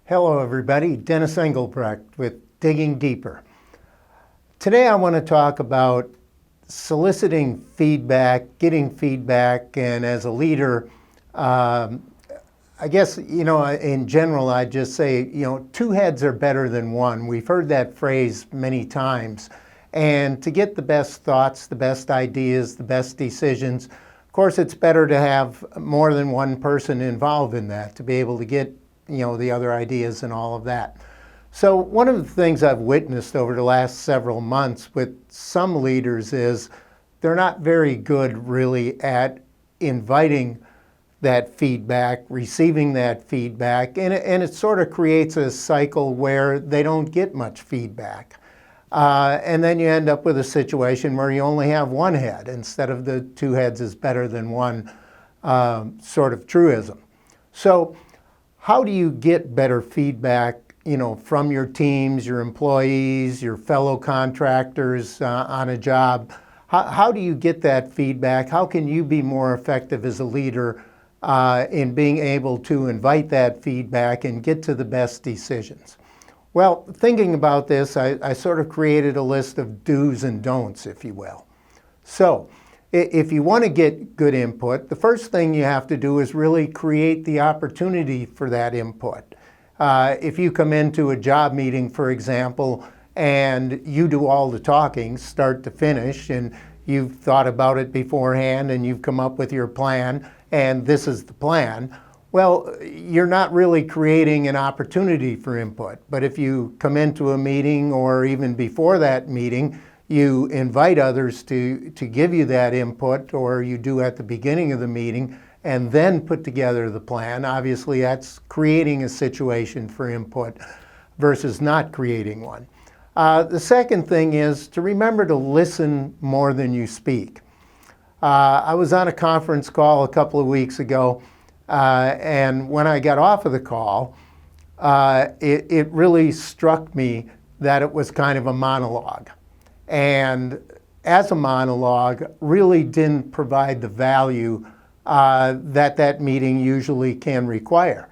Hello everybody, Dennis Engelbrecht with Digging Deeper. Today I want to talk about soliciting feedback, getting feedback, and as a leader, I guess, in general I'd just say, two heads are better than one. We've heard that phrase many times. And to get the best thoughts, the best ideas, the best decisions, of course it's better to have more than one person involved in that to be able to get the other ideas and all of that. So one of the things I've witnessed over the last several months with some leaders is they're not very good really at inviting that feedback, receiving that feedback, and it sort of creates a cycle where they don't get much feedback. And then you end up with a situation where you only have one head instead of the two heads is better than one sort of truism. So how do you get better feedback, from your teams, your employees, your fellow contractors on a job? How do you get that feedback? How can you be more effective as a leader in being able to invite that feedback and get to the best decisions? Well, thinking about this, I sort of created a list of do's and don'ts, if you will. So if you want to get good input, the first thing you have to do is really create the opportunity for that input. If you come into a job meeting, for example, and you do all the talking, start to finish, and you've thought about it beforehand and you've come up with your plan, and this is the plan, well, you're not really creating an opportunity for input. But if you come into a meeting or even before that meeting, you invite others to give you that input, or you do at the beginning of the meeting, and then put together the plan. Obviously, that's creating a situation for input versus not creating one. The second thing is to remember to listen more than you speak. I was on a conference call a couple of weeks ago, and when I got off of the call, it really struck me that it was kind of a monologue. And as a monologue, really didn't provide the value that meeting usually can require.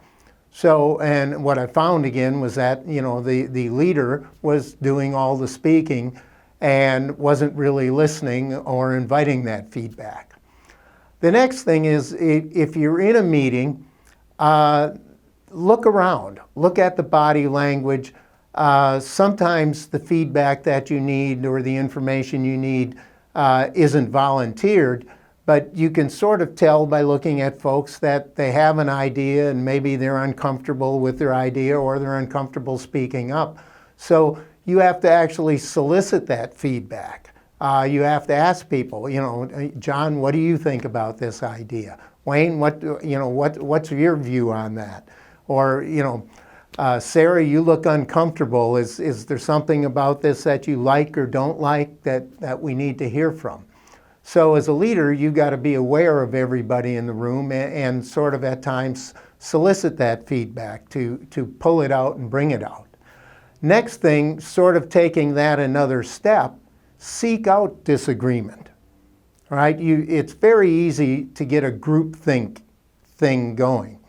So, and what I found again was that, the leader was doing all the speaking and wasn't really listening or inviting that feedback. The next thing is, if you're in a meeting, look around, look at the body language. Sometimes the feedback that you need or the information you need isn't volunteered, but you can sort of tell by looking at folks that they have an idea and maybe they're uncomfortable with their idea or they're uncomfortable speaking up. So you have to actually solicit that feedback. You have to ask people, John, what do you think about this idea? Wayne, what's your view on that? Or, Sarah, you look uncomfortable. Is there something about this that you like or don't like that we need to hear from? So as a leader, you've got to be aware of everybody in the room and sort of at times solicit that feedback to pull it out and bring it out. Next thing, sort of taking that another step, seek out disagreement. All right? It's very easy to get a groupthink thing going,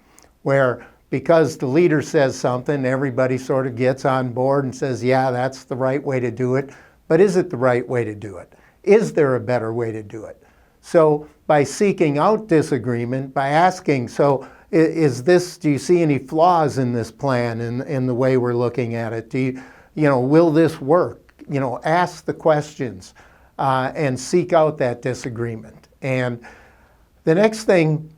where because the leader says something, everybody sort of gets on board and says, yeah, that's the right way to do it. But is it the right way to do it? Is there a better way to do it? So by seeking out disagreement, by asking, so do you see any flaws in this plan in the way we're looking at it? Will this work? Ask the questions and seek out that disagreement. And the next thing,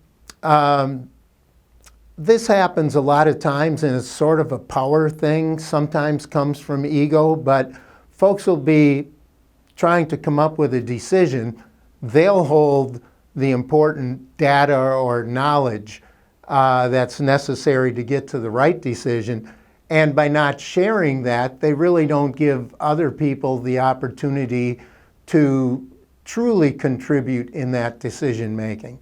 this happens a lot of times, and it's sort of a power thing, sometimes comes from ego, but folks will be trying to come up with a decision. They'll hold the important data or knowledge that's necessary to get to the right decision, and by not sharing that, they really don't give other people the opportunity to truly contribute in that decision making.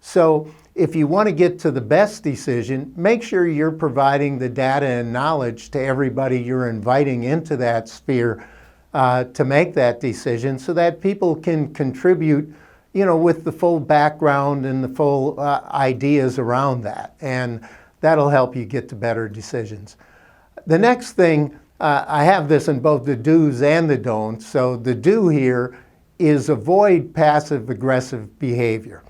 So if you want to get to the best decision, make sure you're providing the data and knowledge to everybody you're inviting into that sphere to make that decision, so that people can contribute, with the full background and the full ideas around that. And that'll help you get to better decisions. The next thing, I have this in both the do's and the don'ts. So the do here is avoid passive-aggressive behavior.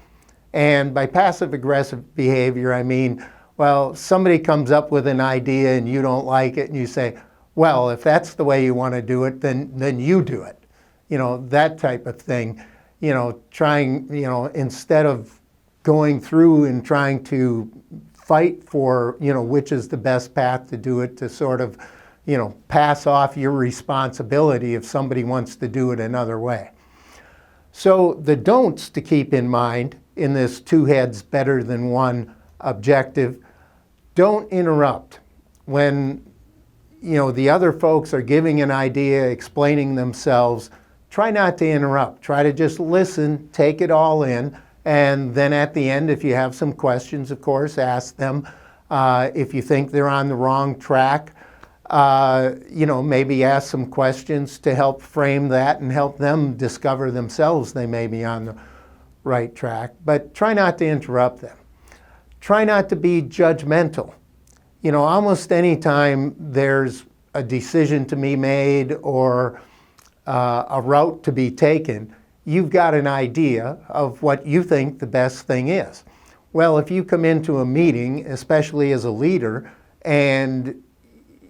And by passive-aggressive behavior, I mean, well, somebody comes up with an idea and you don't like it, and you say, well, if that's the way you want to do it, then you do it. You know, that type of thing. You know, trying, you know, instead of going through and trying to fight for, you know, which is the best path to do it, to sort of, you know, pass off your responsibility if somebody wants to do it another way. So the don'ts to keep in mind in this two heads better than one objective: don't interrupt. When, you know, the other folks are giving an idea, explaining themselves, try not to interrupt. Try to just listen, take it all in, and then at the end, if you have some questions, of course, ask them. If you think they're on the wrong track, you know, maybe ask some questions to help frame that and help them discover themselves they may be on the right track. But try not to interrupt them. Try not to be judgmental. You know, almost any time there's a decision to be made or a route to be taken, you've got an idea of what you think the best thing is. Well, if you come into a meeting, especially as a leader, and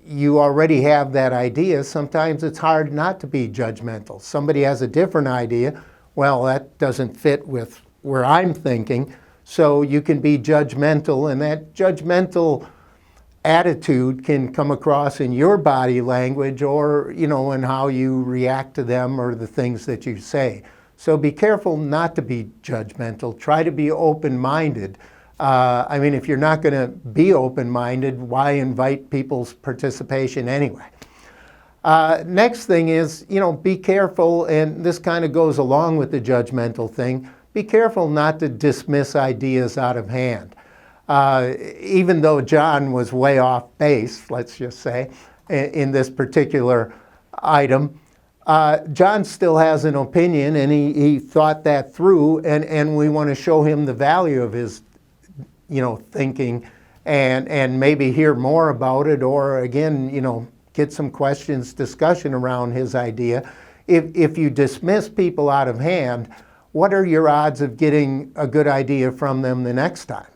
you already have that idea, sometimes it's hard not to be judgmental. Somebody has a different idea, well, that doesn't fit with where I'm thinking, so you can be judgmental, and that judgmental attitude can come across in your body language or, you know, in how you react to them or the things that you say. So be careful not to be judgmental. Try to be open-minded. I mean, if you're not going to be open-minded, why invite people's participation anyway? Next thing is, you know, be careful, and this kind of goes along with the judgmental thing, be careful not to dismiss ideas out of hand. Even though John was way off base, let's just say, in this particular item, John still has an opinion, and he thought that through, and we want to show him the value of his, you know, thinking, and maybe hear more about it, or again, you know, get some questions, discussion around his idea. If you dismiss people out of hand, what are your odds of getting a good idea from them the next time?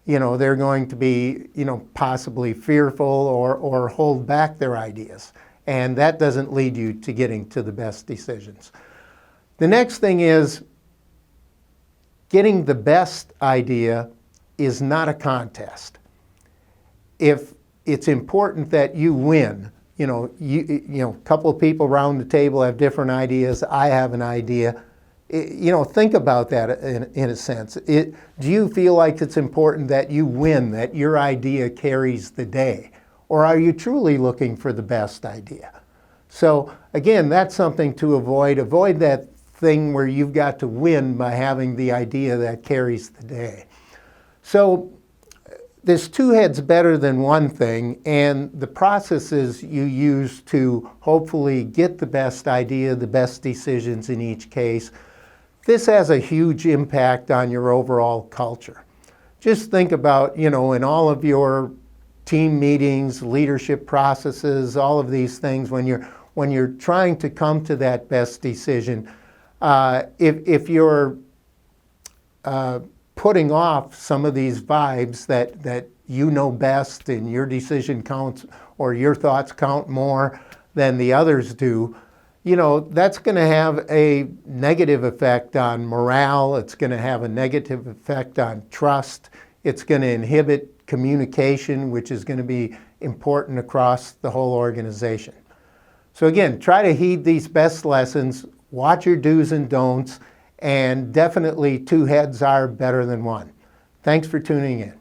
You know, they're going to be, you know, possibly fearful or hold back their ideas. And that doesn't lead you to getting to the best decisions. The next thing is, getting the best idea is not a contest. If it's important that you win, you know, a couple of people around the table have different ideas, I have an idea, you know, think about that in a sense. Do you feel like it's important that you win, that your idea carries the day? Or are you truly looking for the best idea? So again, that's something to avoid. Avoid that thing where you've got to win by having the idea that carries the day. So there's two heads better than one thing, and the processes you use to hopefully get the best idea, the best decisions in each case, this has a huge impact on your overall culture. Just think about, you know, in all of your team meetings, leadership processes, all of these things, when you're trying to come to that best decision, if you're putting off some of these vibes that you know best and your decision counts or your thoughts count more than the others do, you know, that's going to have a negative effect on morale. It's going to have a negative effect on trust. It's going to inhibit communication, which is going to be important across the whole organization. So again, try to heed these best lessons, watch your do's and don'ts, and definitely two heads are better than one. Thanks for tuning in.